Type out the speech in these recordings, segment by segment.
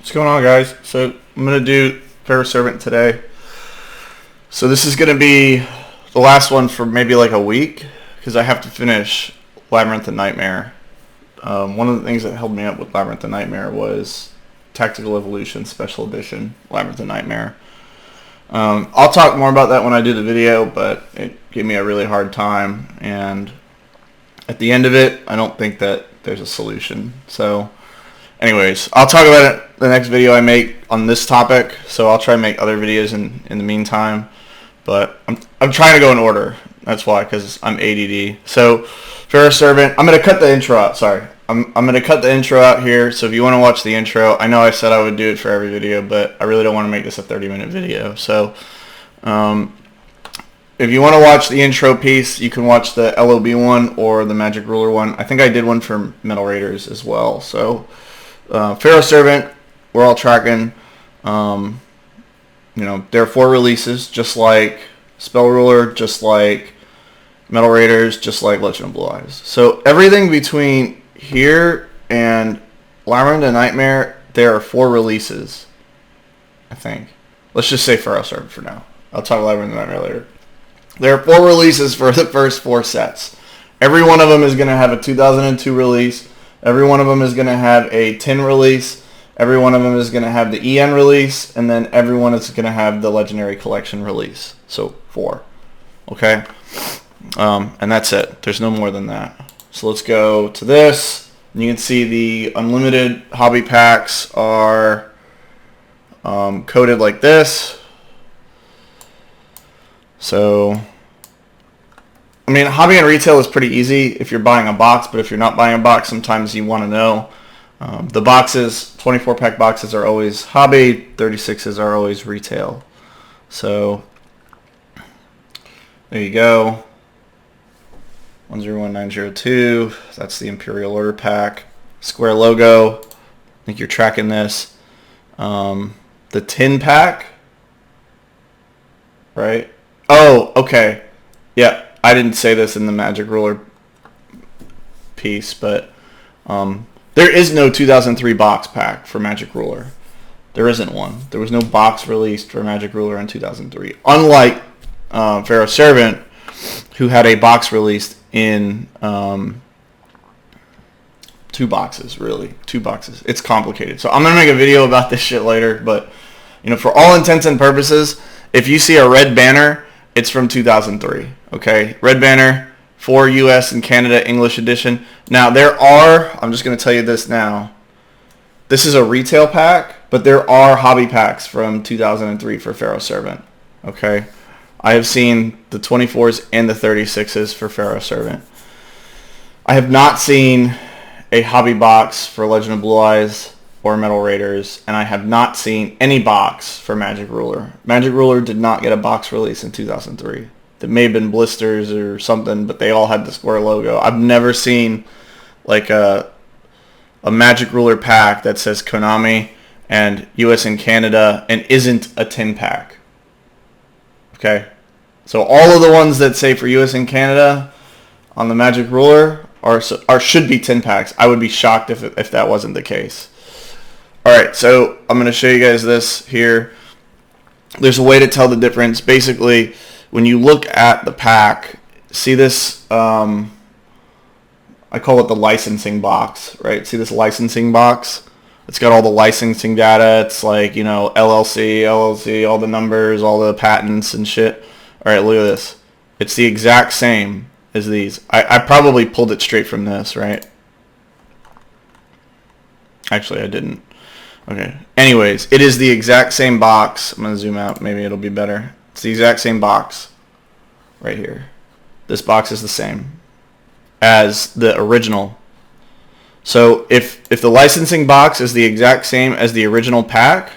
What's going on, guys? So I'm going to do Pharaoh Servant today. So this is going to be the last one for maybe like a week because I have to finish Labyrinth and Nightmare. One of the things that held me up with Labyrinth and Nightmare was Tactical Evolution Special Edition Labyrinth and Nightmare. I'll talk more about that when I do the video, but it gave me a really hard time, and at the end of it, I don't think that there's a solution. So anyways, I'll talk about it the next video I make on this topic, so I'll try and make other videos in the meantime, but I'm trying to go in order. That's why, because I'm ADD. So Pharaoh Servant, I'm going to cut the intro out, sorry. I'm going to cut the intro out here, so if you want to watch the intro, I know I said I would do it for every video, but I really don't want to make this a 30-minute video. So if you want to watch the intro piece, you can watch the LOB one or the Magic Ruler one. I think I did one for Metal Raiders as well. So Pharaoh Servant, we're all tracking. There are 4 releases, just like Spell Ruler, just like Metal Raiders, just like Legend of Blue Eyes. So everything between here and Labyrinth and Nightmare, there are 4 releases, I think. Let's just say Pharaoh Servant for now. I'll talk Labyrinth and Nightmare later. There are 4 releases for the first 4 sets. Every one of them is going to have a 2002 release. Every one of them is going to have a 10 release. Every one of them is going to have the EN release. And then every one is going to have the Legendary Collection release. So 4. Okay? And that's it. There's no more than that. So let's go to this. And you can see the unlimited hobby packs are coded like this. So, I mean, hobby and retail is pretty easy if you're buying a box, but if you're not buying a box, sometimes you want to know. The boxes, 24-pack boxes are always hobby, 36s are always retail. So, there you go. 101902, that's the Imperial Order pack. Square logo, I think you're tracking this. The tin pack, right? Oh, okay. Yeah, I didn't say this in the Magic Ruler piece, but there is no 2003 box pack for Magic Ruler. There isn't one. There was no box released for Magic Ruler in 2003. Unlike Pharaoh Servant, who had a box released in 2 boxes, really. 2 boxes. It's complicated. So I'm going to make a video about this shit later, but for all intents and purposes, if you see a red banner, it's from 2003, okay? Red banner for US and Canada English edition. Now, I'm just going to tell you this now. This is a retail pack, but there are hobby packs from 2003 for Pharaoh Servant, okay? I have seen the 24s and the 36s for Pharaoh Servant. I have not seen a hobby box for Legend of Blue Eyes or Metal Raiders, and I have not seen any box for Magic Ruler. Magic Ruler did not get a box release in 2003. That may have been blisters or something, but they all had the square logo. I've never seen like a Magic Ruler pack that says Konami and US and Canada and isn't a tin pack. Okay, so all of the ones that say for US and Canada on the Magic Ruler should be 10 packs. I would be shocked if that wasn't the case. Alright, so I'm going to show you guys this here. There's a way to tell the difference. Basically, when you look at the pack, see this, I call it the licensing box, right? See this licensing box? It's got all the licensing data. It's like, LLC, all the numbers, all the patents and shit. All right, look at this. It's the exact same as these. I probably pulled it straight from this, right? Actually, I didn't. Okay. Anyways, it is the exact same box. I'm going to zoom out. Maybe it'll be better. It's the exact same box right here. This box is the same as the original. So if the licensing box is the exact same as the original pack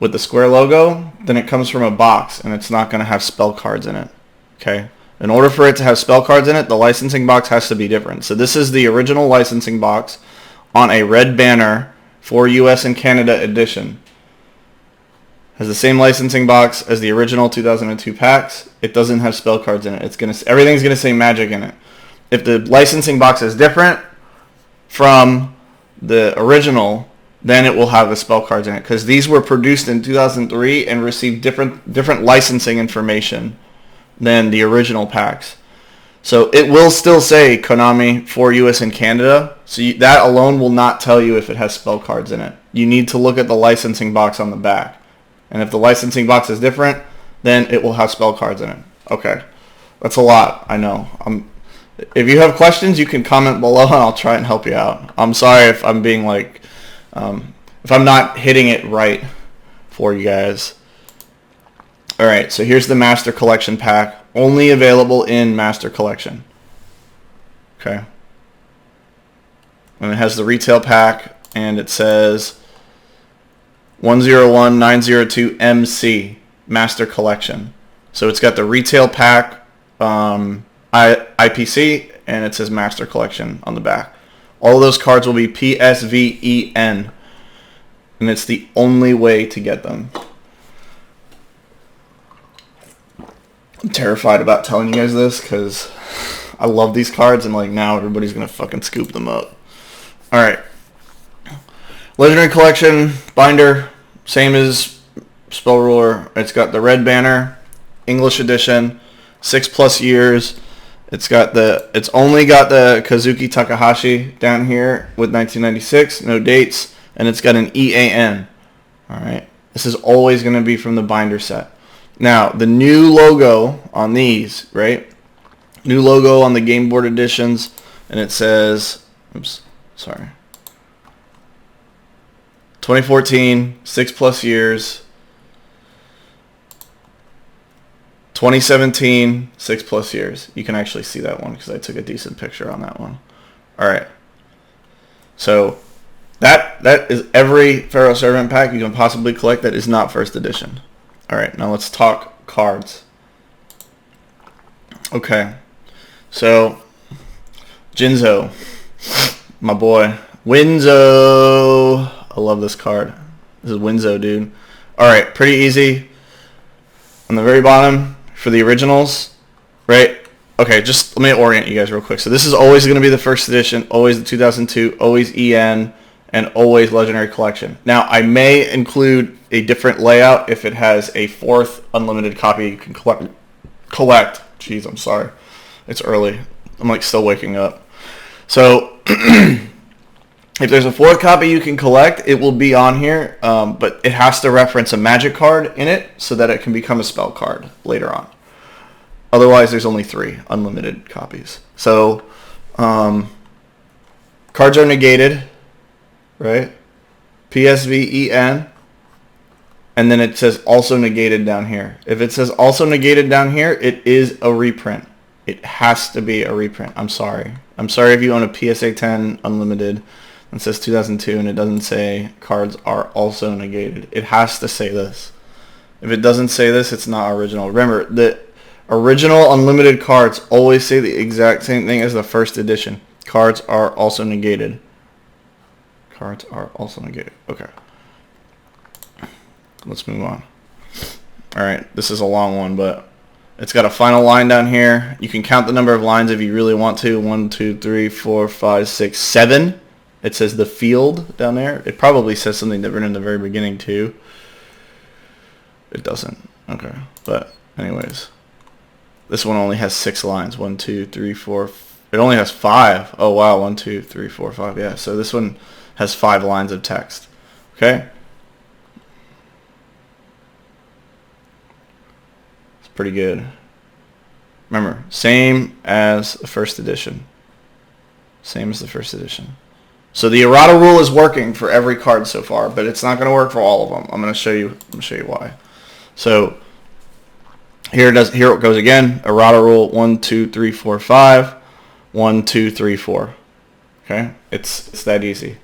with the square logo, then it comes from a box and it's not going to have spell cards in it. Okay? In order for it to have spell cards in it, the licensing box has to be different. So this is the original licensing box on a red banner for US and Canada edition. Has the same licensing box as the original 2002 packs. It doesn't have spell cards in it. Everything's going to say Magic in it. If the licensing box is different from the original, then it will have the spell cards in it, because these were produced in 2003 and received different licensing information than the original packs. So it will still say Konami for US and Canada. So that alone will not tell you if it has spell cards in it. You need to look at the licensing box on the back. And if the licensing box is different, then it will have spell cards in it. Okay. That's a lot, I know. If you have questions, you can comment below and I'll try and help you out. I'm sorry if I'm being like, if I'm not hitting it right for you guys. Alright, so here's the Master Collection pack. Only available in Master Collection. Okay. And it has the retail pack, and it says 101902MC Master Collection. So it's got the retail pack, IPC, and it says Master Collection on the back. All of those cards will be PSVEN, and it's the only way to get them. I'm terrified about telling you guys this because I love these cards, and like now everybody's gonna fucking scoop them up. All right, Legendary Collection binder, same as Spell Ruler. It's got the red banner, English edition, 6+ years. It's only got the Kazuki Takahashi down here with 1996, no dates, and it's got an EAN. All right, this is always gonna be from the binder set. Now, the new logo on these, right? New logo on the Game Board editions, and it says, oops, sorry. 2014, 6+ years. 2017, 6+ years. You can actually see that one because I took a decent picture on that one. All right. So that is every Pharaoh Servant pack you can possibly collect that is not first edition. All right, now let's talk cards. Okay, so Jinzo, my boy, Winzo. I love this card. This is Winzo, dude. All right, pretty easy. On the very bottom for the originals, right? Okay, just let me orient you guys real quick. So this is always going to be the first edition, always the 2002, always EN, and always Legendary Collection. Now, I may include a different layout if it has a 4th unlimited copy you can collect. Jeez, I'm sorry. It's early. I'm like still waking up. So if there's a 4th copy you can collect, it will be on here, but it has to reference a magic card in it so that it can become a spell card later on. Otherwise, there's only 3 unlimited copies. So cards are negated, right? PSVEN. And then it says also negated down here. If it says also negated down here, it is a reprint. It has to be a reprint. I'm sorry. I'm sorry if you own a PSA 10 Unlimited and says 2002 and it doesn't say cards are also negated. It has to say this. If it doesn't say this, it's not original. Remember, the original Unlimited cards always say the exact same thing as the first edition. Cards are also negated. Cards are also negated. Okay. Let's move on. Alright, this is a long one, but it's got a final line down here. You can count the number of lines if you really want to. 1, 2, 3, 4, 5, 6, 7. It says the field down there. It probably says something different in the very beginning too. It doesn't. Okay. But anyways. This one only has 6 lines. 1, 2, 3, 4. It only has 5. Oh wow. 1, 2, 3, 4, 5. Yeah. So this one has 5 lines of text. Okay. Pretty good. Remember, same as the first edition. Same as the first edition. So the Errata rule is working for every card so far, but it's not going to work for all of them. I'm going to show you why. So here it goes again. Errata rule 1, 2, 3, 4, 5. 1, 2, 3, 4. Okay? It's that easy.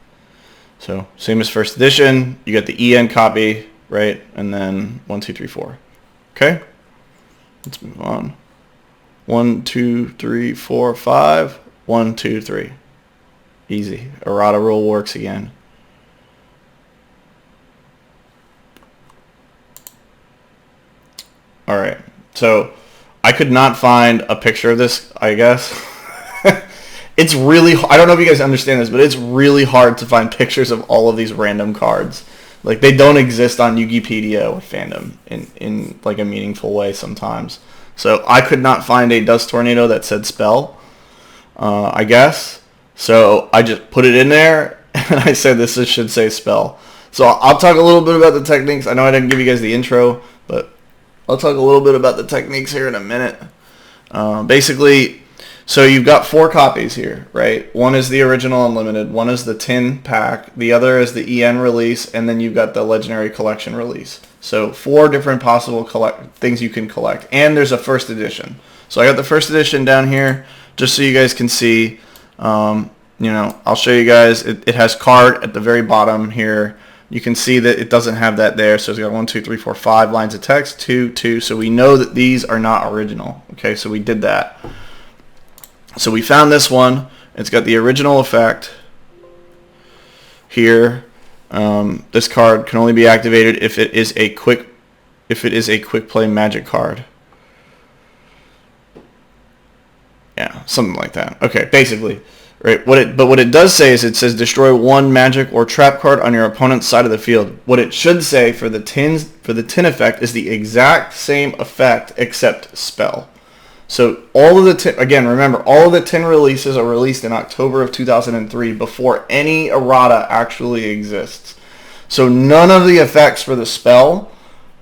So same as first edition. You get the EN copy, right? And then 1, 2, 3, 4. Okay? Let's move on. 1, 2, 3, 4, 5. 1, 2, 3. Easy. Errata rule works again. Alright. So I could not find a picture of this, I guess. it's really, I don't know if you guys understand this, but it's really hard to find pictures of all of these random cards. Like, they don't exist on Yugipedia or fandom in like a meaningful way sometimes. So I could not find a Dust Tornado that said spell, I guess. So I just put it in there, and I said this should say spell. So I'll talk a little bit about the techniques. I know I didn't give you guys the intro, but I'll talk a little bit about the techniques here in a minute. Basically, so you've got 4 copies here, right? One is the original unlimited, one is the tin pack, the other is the EN release, and then you've got the legendary collection release. So 4 different possible things you can collect, and there's a first edition. So I got the first edition down here just so you guys can see. I'll show you guys. It has card at the very bottom here. You can see that it doesn't have that there. So it's got 1, 2, 3, 4, 5 lines of text, 2, 2. So we know that these are not original. Okay, so we did that. So we found this one. It's got the original effect here. This card can only be activated if it is a quick play magic card. Yeah, something like that. Okay, basically, right? What it does say is it says destroy 1 magic or trap card on your opponent's side of the field. What it should say for the tin effect is the exact same effect except spell. So all of the tin, again, remember, all of the tin releases are released in October of 2003 before any errata actually exists. So none of the effects for the spell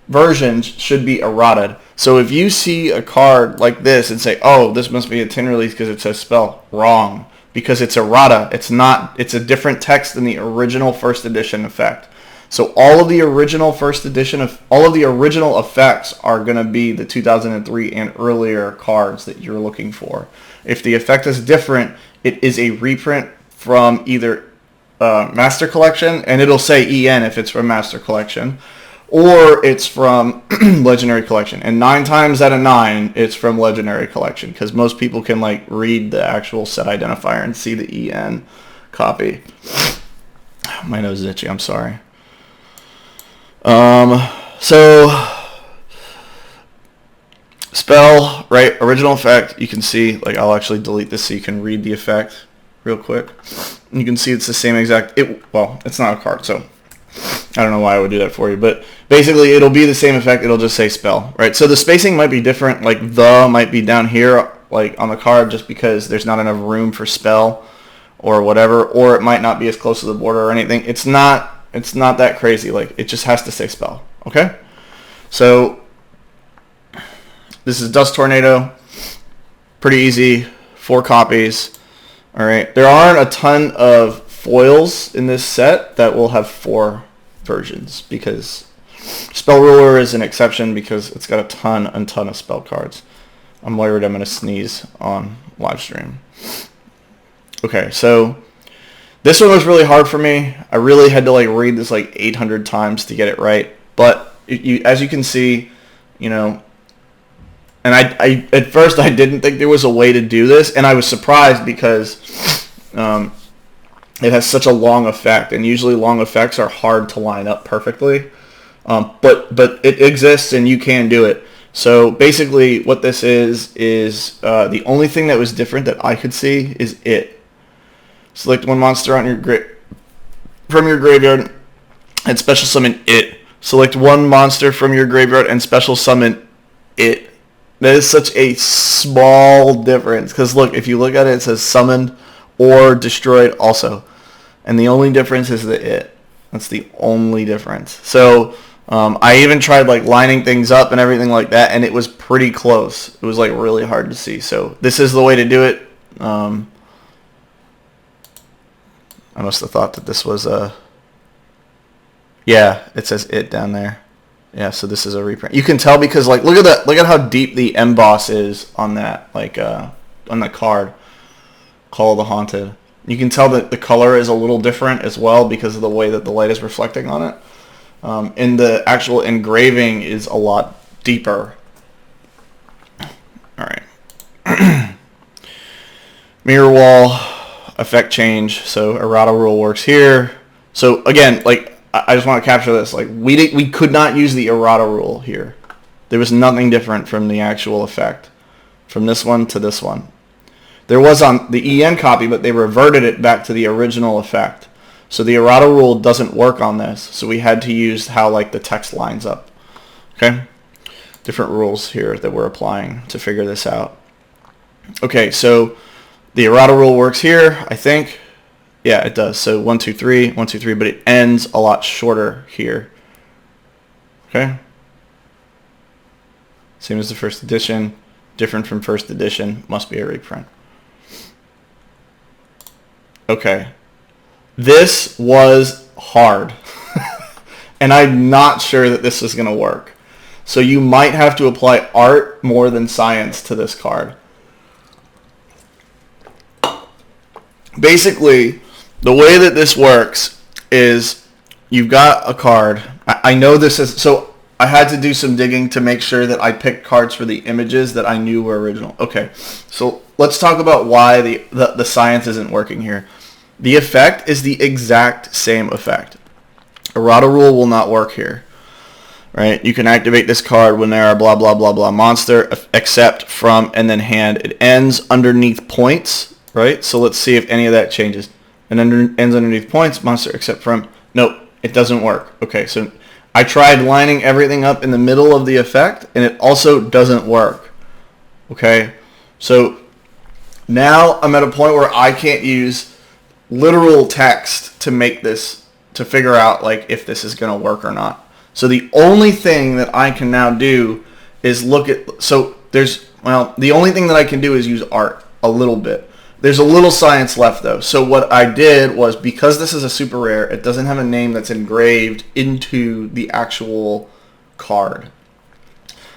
versions should be errated. So if you see a card like this and say, oh, this must be a tin release because it says spell, wrong. Because it's errata. It's not. It's a different text than the original first edition effect. So all of the original first edition of all of the original effects are going to be the 2003 and earlier cards that you're looking for. If the effect is different, it is a reprint from either Master Collection, and it'll say EN if it's from Master Collection, or it's from Legendary Collection. And 9 times out of 9, it's from Legendary Collection because most people can like read the actual set identifier and see the EN copy. My nose is itchy. I'm sorry. So spell, right? Original effect. You can see, like, I'll actually delete this so you can read the effect real quick. You can see it's the same exact. Well, it's not a card, so I don't know why I would do that for you, but basically it'll be the same effect. It'll just say spell, right? So the spacing might be different. Like the might be down here, like on the card, just because there's not enough room for spell or whatever, or it might not be as close to the border or anything. It's not that crazy. Like, it just has to say spell. Okay? So this is Dust Tornado. Pretty easy. 4 copies. All right. There aren't a ton of foils in this set that will have 4 versions because Spell Ruler is an exception because it's got a ton of spell cards. I'm worried I'm going to sneeze on live stream. Okay, so this one was really hard for me. I really had to like read this like 800 times to get it right. But as you can see, and I at first I didn't think there was a way to do this, and I was surprised because it has such a long effect, and usually long effects are hard to line up perfectly. But it exists, and you can do it. So basically, what this is the only thing that was different that I could see is it. Select 1 monster on from your graveyard and special summon it. Select 1 monster from your graveyard and special summon it. That is such a small difference. Because look, if you look at it, it says summoned or destroyed also. And the only difference is the it. That's the only difference. So I even tried like lining things up and everything like that, and it was pretty close. It was like really hard to see. So this is the way to do it. I must have thought that this was a... Yeah, it says it down there. Yeah, so this is a reprint. You can tell because, like, look at that. Look at how deep the emboss is on that, like, on the card. Call of the Haunted. You can tell that the color is a little different as well because of the way that the light is reflecting on it. And the actual engraving is a lot deeper. All right. Mirror wall. Effect change. So errata rule works here. So again, like, I just want to capture this. Like, we could not use the errata rule here. There was nothing different from the actual effect from this one to this one. There was on the EN copy, but they reverted it back to the original effect. So the errata rule doesn't work on this. So we had to use how like the text lines up. Okay? Different rules here that we're applying to figure this out. Okay, so the errata rule works here, I think. Yeah, it does. So 1, 2, 3, 1, 2, 3, but it ends a lot shorter here. Okay? Same as the first edition, different from first edition, must be a reprint. Okay. This was hard. And I'm not sure that this is going to work. So you might have to apply art more than science to this card. Basically, the way that this works is you've got a card. I know this is... So I had to do some digging to make sure that I picked cards for the images that I knew were original. Okay, so let's talk about why the science isn't working here. The effect is the exact same effect. Errata rule will not work here. Right? You can activate this card when there are blah, blah, blah, blah monster, except from, and then hand. It ends underneath points, right? So let's see if any of that changes. And ends underneath points, monster, except from. Nope, it doesn't work. Okay, so I tried lining everything up in the middle of the effect, and it also doesn't work. Okay, so now I'm at a point where I can't use literal text to make this, to figure out like if this is going to work or not. So the only thing that I can now do is look at, so there's, well, the only thing that I can do is use art a little bit. There's a little science left though. So what I did was, because this is a super rare, it doesn't have a name that's engraved into the actual card.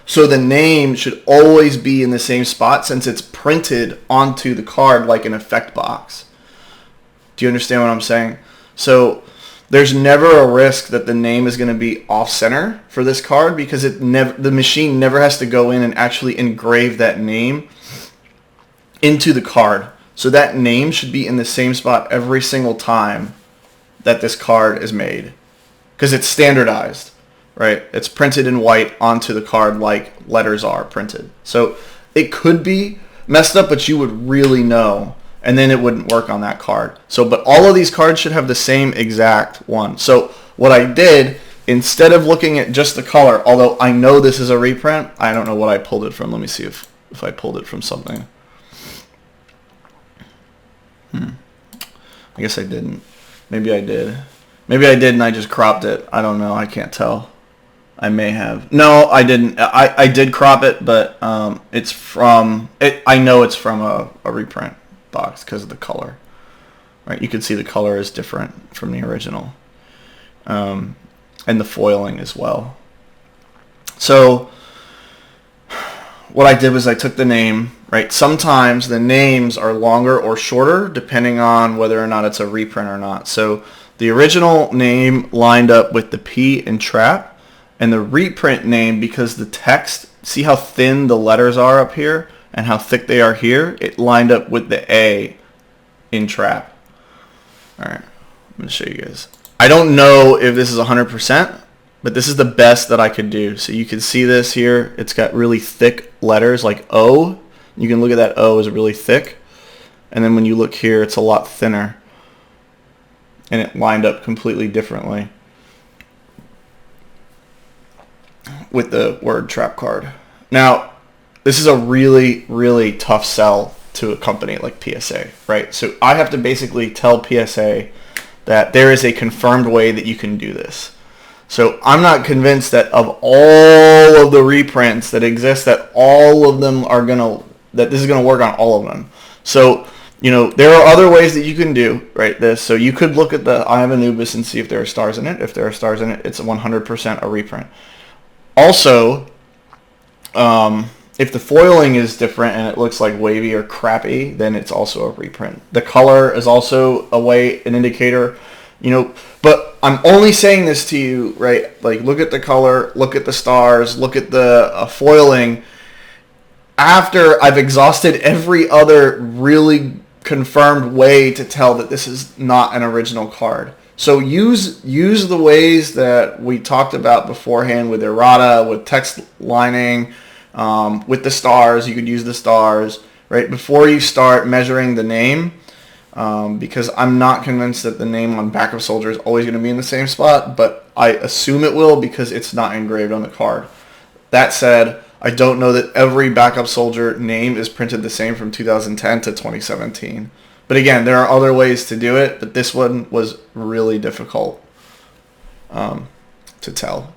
So the name should always be in the same spot since it's printed onto the card like an effect box. Do you understand what I'm saying? So there's never a risk that the name is going to be off center for this card because the machine never has to go in and actually engrave that name into the card. So that name should be in the same spot every single time that this card is made because it's standardized, right? It's printed in white onto the card like letters are printed. So it could be messed up, but you would really know, and then it wouldn't work on that card. So, but all of these cards should have the same exact one. So what I did, instead of looking at just the color, although I know this is a reprint, I don't know what I pulled it from. Let me see if I pulled it from something. I guess I didn't. Maybe I did. Maybe I did and I just cropped it. I don't know. I can't tell. I may have. No, I didn't. I did crop it, but it's from... I know it's from a reprint box because of the color. Right? You can see the color is different from the original. And the foiling as well. So what I did was I took the name, right? Sometimes the names are longer or shorter depending on whether or not it's a reprint or not. So the original name lined up with the P in trap, and the reprint name, because the text, see how thin the letters are up here and how thick they are here? It lined up with the A in trap. All right, I'm going to show you guys. I don't know if this is 100%, but this is the best that I could do. So you can see this here. It's got really thick letters like O. You can look at that O is really thick. And then when you look here, it's a lot thinner. And it lined up completely differently with the word trap card. Now, this is a really, really tough sell to a company like PSA, right? So I have to basically tell PSA that there is a confirmed way that you can do this. So I'm not convinced that of all of the reprints that exist, that all of them are that this is gonna work on all of them. So, you know, there are other ways that you can do, right, this. So you could look at the Eye of Anubis and see if there are stars in it. If there are stars in it, it's 100% a reprint. Also, if the foiling is different and it looks like wavy or crappy, then it's also a reprint. The color is also an indicator, you know, but I'm only saying this to you, right? Like, look at the color, look at the stars, look at the foiling. After I've exhausted every other really confirmed way to tell that this is not an original card. So use the ways that we talked about beforehand with errata, with text lining, with the stars. You could use the stars, right? Before you start measuring the name, because I'm not convinced that the name on backup soldier is always going to be in the same spot, but I assume it will because it's not engraved on the card. That said, I don't know that every backup soldier name is printed the same from 2010 to 2017. But again, there are other ways to do it, but this one was really difficult to tell.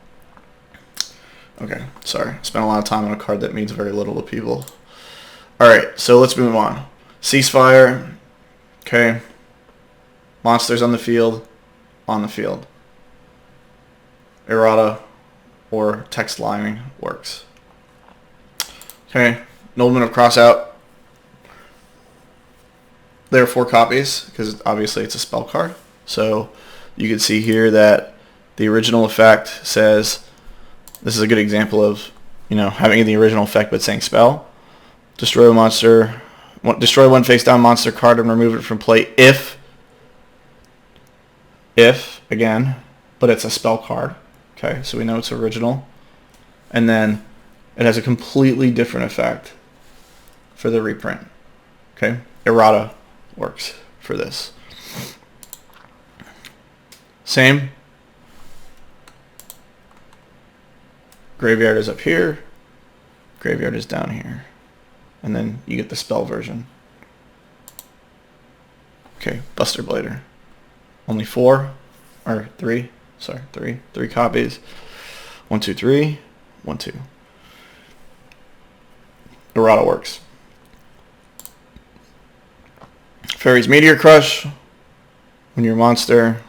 Okay, sorry. Spent a lot of time on a card that means very little to people. Alright, so let's move on. Ceasefire. Okay. Monsters on the field. On the field. Errata or text lining works. Okay. Nobleman of Crossout. There are 4 copies because obviously it's a spell card. So you can see here that the original effect says, this is a good example of, you know, having the original effect but saying spell. Destroy a monster. Destroy one face down monster card and remove it from play if again, but it's a spell card. Okay, so we know it's original. And then it has a completely different effect for the reprint. Okay, Errata works for this. Same. Graveyard is up here. Graveyard is down here. And then you get the spell version. Okay, Buster Blader. Only 4 or 3. Sorry, 3 copies. 1, 2, 3. 1, 2. Errata works. Fairy's Meteor Crush. When a monster.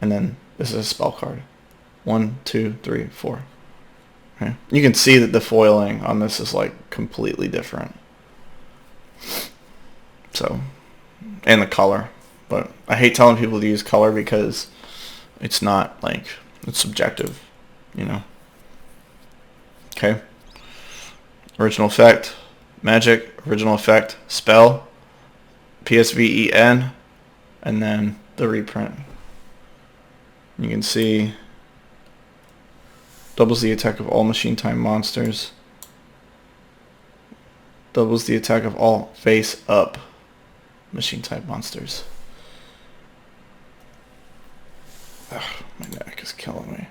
And then this is a spell card. 1, 2, 3, 4. Okay. You can see that the foiling on this is like completely different. So, and the color. But I hate telling people to use color because it's not like, it's subjective, you know. Okay. Original effect, magic, original effect, spell, PSVEN, and then the reprint. You can see doubles the attack of all machine time monsters. Doubles the attack of all face up machine type monsters. Ugh, my neck is killing me.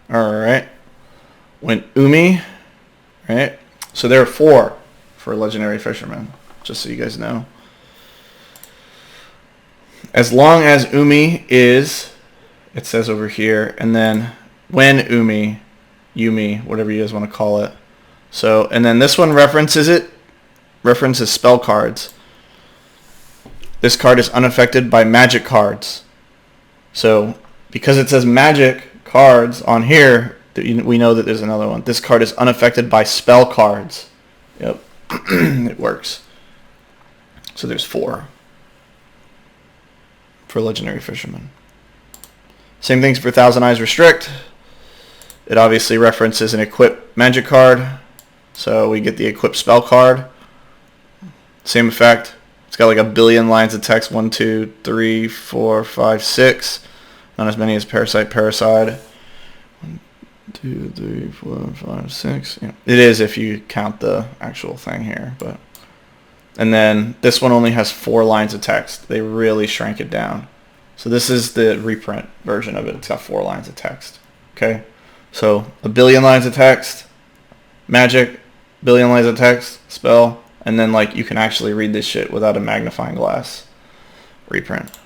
Alright. When Umi, right? So there are 4 for Legendary Fisherman, just so you guys know. As long as Umi is, it says over here, and then when Yumi, whatever you guys want to call it. So, and then this one references spell cards. This card is unaffected by magic cards. So, because it says magic cards on here, we know that there's another one. This card is unaffected by spell cards. Yep, it works. So there's 4 for Legendary Fisherman. Same things for Thousand Eyes Restrict. It obviously references an equip magic card. So we get the equip spell card. Same effect. It's got like a billion lines of text. 1, 2, 3, 4, 5, 6. Not as many as Parasite. 1, 2, 3, 4, 5, 6. Yeah. It is if you count the actual thing here. And then this one only has 4 lines of text. They really shrank it down. So this is the reprint version of it. It's got 4 lines of text. Okay? So a billion lines of text, magic, billion lines of text, spell, and then like you can actually read this shit without a magnifying glass. Reprint.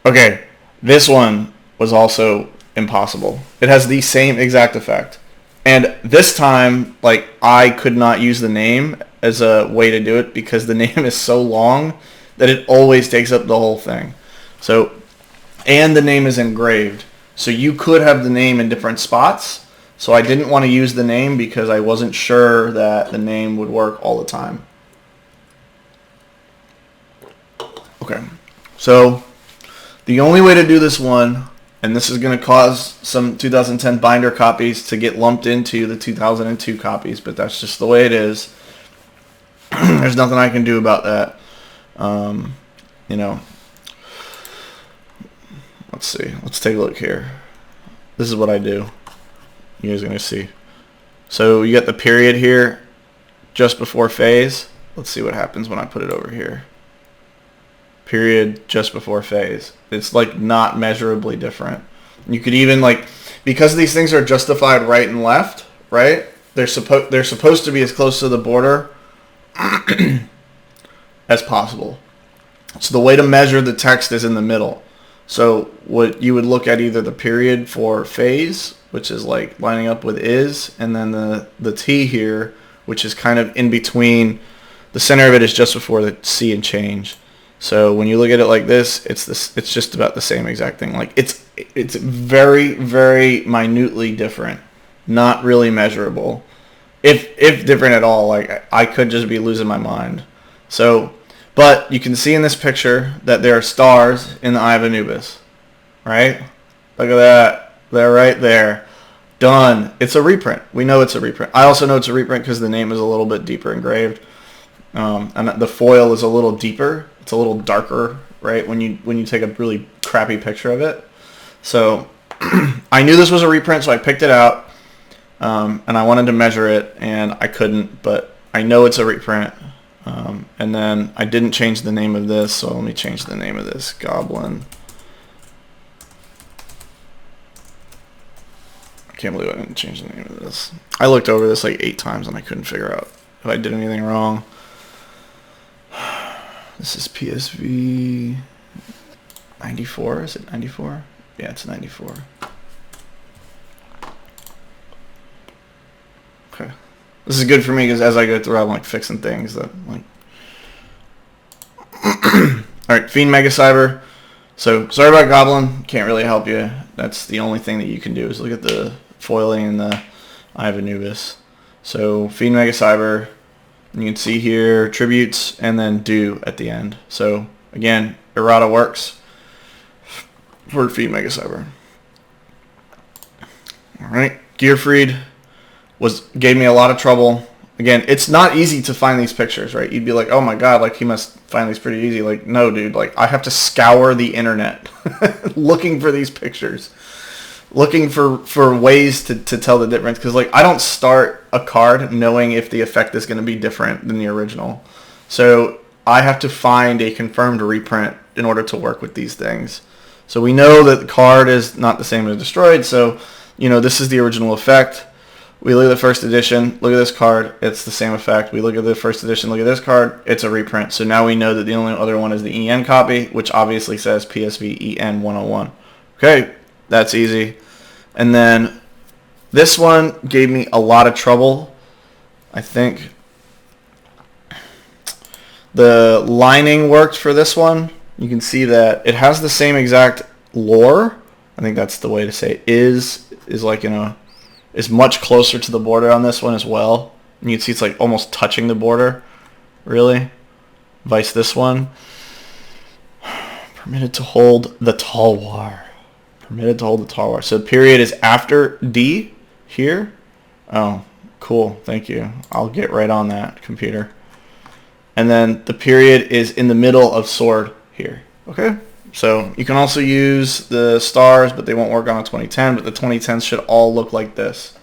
Okay, this one was also impossible. It has the same exact effect. And this time, like, I could not use the name as a way to do it because the name is so long that it always takes up the whole thing. So, and the name is engraved. So you could have the name in different spots. So I didn't want to use the name because I wasn't sure that the name would work all the time. Okay. So the only way to do this one, and this is going to cause some 2010 binder copies to get lumped into the 2002 copies, but that's just the way it is. There's nothing I can do about that. You know. Let's see. Let's take a look here. This is what I do. You guys are going to see. So you got the period here just before phase. Let's see what happens when I put it over here. Period just before phase. It's like not measurably different. You could even like, because these things are justified right and left, right? They're supposed to be as close to the border as possible. So the way to measure the text is in the middle. So what you would look at either the period for phase, which is like lining up with is, and then the T here, which is kind of in between. The center of it is just before the C and change. So when you look at it like this, it's just about the same exact thing. Like it's very, very minutely different, not really measurable. If different at all, like I could just be losing my mind. So, but you can see in this picture that there are stars in the eye of Anubis, right? Look at that. They're right there. Done. It's a reprint. We know it's a reprint. I also know it's a reprint because the name is a little bit deeper engraved. And the foil is a little deeper. It's a little darker, right, when you take a really crappy picture of it. So I knew this was a reprint, so I picked it out. And I wanted to measure it, and I couldn't, but I know it's a reprint. And then I didn't change the name of this, so let me change the name of this. Goblin. I can't believe I didn't change the name of this. I looked over this like 8 times, and I couldn't figure out if I did anything wrong. This is PSV 94. Is it 94? Yeah, it's 94. Okay. This is good for me because as I go through, I'm like fixing things that like. All right, Fiend Mega Cyber. So sorry about Goblin. Can't really help you. That's the only thing that you can do is look at the foiling in the Eye of Anubis. So Fiend Mega Cyber. You can see here tributes and then do at the end. So again, Errata works for Fiend Mega Cyber. All right, Gearfried gave me a lot of trouble. Again, it's not easy to find these pictures, right? You'd be like, oh my god, like he must find these pretty easy. Like, no, dude, like I have to scour the internet looking for these pictures, looking for ways to tell the difference. Because like I don't start a card knowing if the effect is going to be different than the original. So I have to find a confirmed reprint in order to work with these things. So we know that the card is not the same as destroyed. So, you know, this is the original effect. We look at the first edition, look at this card, it's the same effect. We look at the first edition, look at this card, it's a reprint. So now we know that the only other one is the EN copy, which obviously says PSV EN 101. Okay, that's easy. And then this one gave me a lot of trouble. I think the lining worked for this one. You can see that it has the same exact lore. I think that's the way to say it. Is like in a... is much closer to the border on this one as well. And you can see it's like almost touching the border, really. Vice this one. Permitted to hold the Talwar. Permitted to hold the Talwar. So the period is after D here. Oh, cool. Thank you. I'll get right on that, computer. And then the period is in the middle of sword here. Okay? So you can also use the stars, but they won't work on a 2010, but the 2010s should all look like this.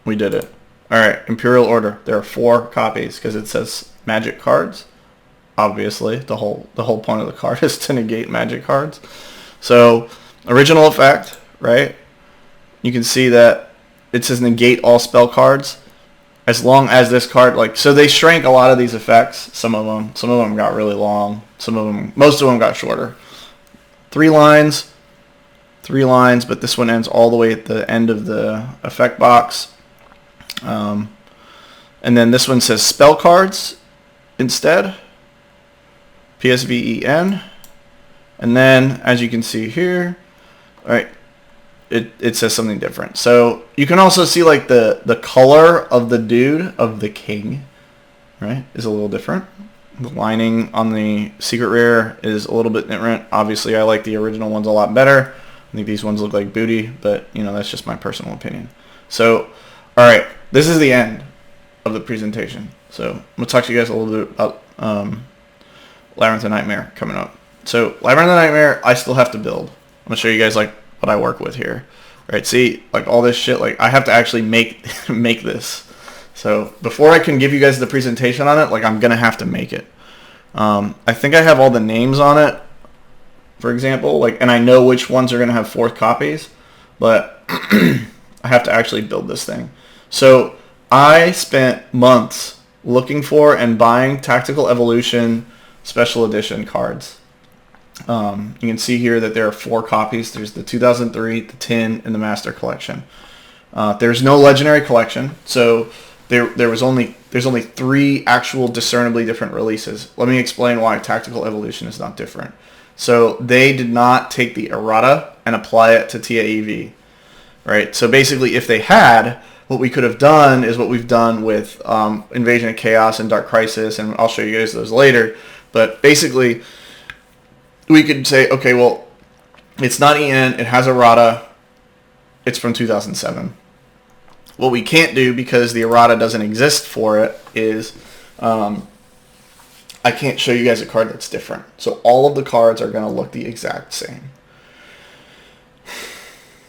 We did it. All right, Imperial Order. There are 4 copies because it says magic cards. Obviously, the whole point of the card is to negate magic cards. So original effect, right? You can see that it says negate all spell cards. As long as this card, like, so they shrank a lot of these effects. Some of them got really long. Most of them got shorter. 3 lines, but this one ends all the way at the end of the effect box. And then this one says spell cards instead. PSVEN. And then, as you can see here, all right, it says something different. So you can also see like the color of the dude, of the king, right, is a little different. The lining on the secret rare is a little bit different. Obviously, I like the original ones a lot better. I think these ones look like booty, but you know, that's just my personal opinion. So, all right, this is the end of the presentation. So I'm gonna talk to you guys a little bit about Labyrinth of Nightmare coming up. So Labyrinth of Nightmare, I still have to build. I'm gonna show you guys like what I work with here. right? See, like all this shit, like I have to actually make make this. So before I can give you guys the presentation on it, like I'm gonna have to make it. I think I have all the names on it, for example, like, and I know which ones are gonna have fourth copies, but I have to actually build this thing. So I spent months looking for and buying Tactical Evolution Special Edition cards. You can see here that there are 4 copies. There's the 2003, the 10, and the Master Collection. There's no Legendary Collection, so there's only 3 actual discernibly different releases. Let me explain why Tactical Evolution is not different. So they did not take the Errata and apply it to TAEV, right? So basically, if they had, what we could have done is what we've done with Invasion of Chaos and Dark Crisis, and I'll show you guys those later. But basically, we could say, okay, well, it's not EN, it has Errata, it's from 2007. What we can't do, because the Errata doesn't exist for it, is I can't show you guys a card that's different. So all of the cards are going to look the exact same.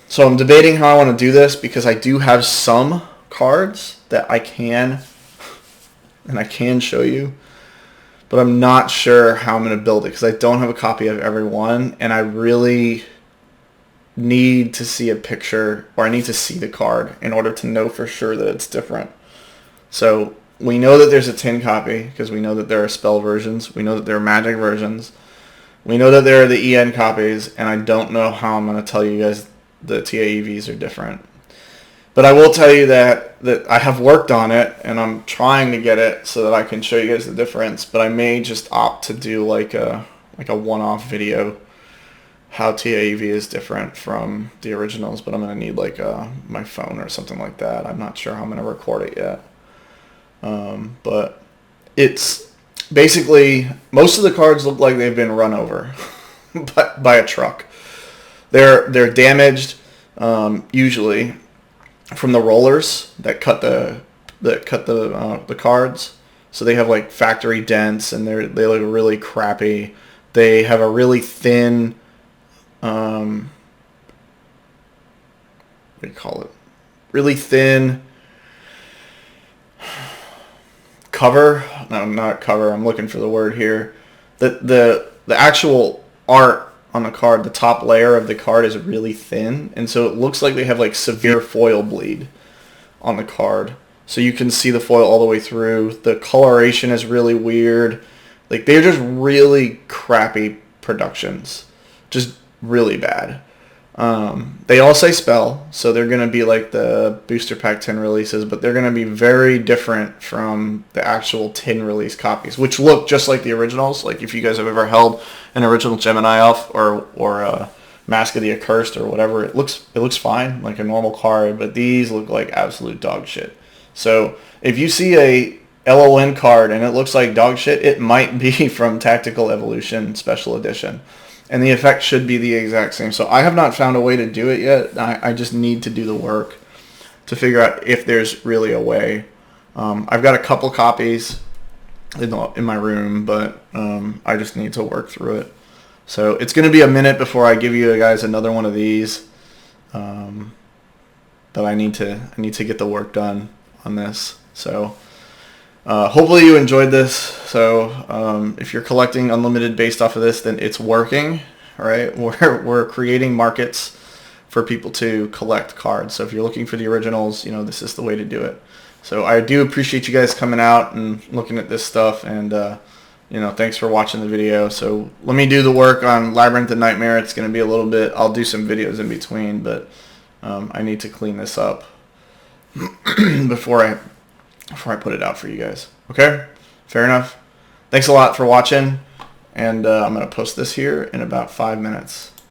So I'm debating how I want to do this, because I do have some cards that I can show you, but I'm not sure how I'm going to build it, because I don't have a copy of every one, and I really need to see a picture, or I need to see the card in order to know for sure that it's different. So we know that there's a 10 copy, because we know that there are spell versions, we know that there are magic versions, we know that there are the EN copies, and I don't know how I'm going to tell you guys the TAEVs are different. But I will tell you that I have worked on it, and I'm trying to get it so that I can show you guys the difference. But I may just opt to do like a one-off video how TAEV is different from the originals. But I'm gonna need like my phone or something like that. I'm not sure how I'm gonna record it yet. But it's basically, most of the cards look like they've been run over by a truck. They're damaged usually from the rollers that cut the cards. So they have like factory dents, and they look really crappy. They have a really thin what do you call it? Really thin cover. No, not cover. I'm looking for the word here. The actual art on the card, the top layer of the card is really thin, and so it looks like they have like severe foil bleed on the card. So you can see the foil all the way through. The coloration is really weird. Like, they're just really crappy productions. Just really bad. They all say spell, so they're going to be like the Booster Pack 10 releases, but they're going to be very different from the actual 10 release copies, which look just like the originals. Like, if you guys have ever held an original Gemini Elf or Mask of the Accursed or whatever, it looks fine, like a normal card, but these look like absolute dog shit. So if you see a LON card and it looks like dog shit, it might be from Tactical Evolution Special Edition. And the effect should be the exact same. So I have not found a way to do it yet. I just need to do the work to figure out if there's really a way. I've got a couple copies in my room, but I just need to work through it. So it's going to be a minute before I give you guys another one of these. But I need to get the work done on this. So hopefully you enjoyed this. So if you're collecting unlimited based off of this, then it's working, right? We're creating markets for people to collect cards. So if you're looking for the originals, this is the way to do it. So I do appreciate you guys coming out and looking at this stuff, and thanks for watching the video. So let me do the work on Labyrinth and Nightmare. It's going to be a little bit, I'll do some videos in between, but I need to clean this up before I put it out for you guys. Okay? Fair enough. Thanks a lot for watching, and I'm going to post this here in about 5 minutes.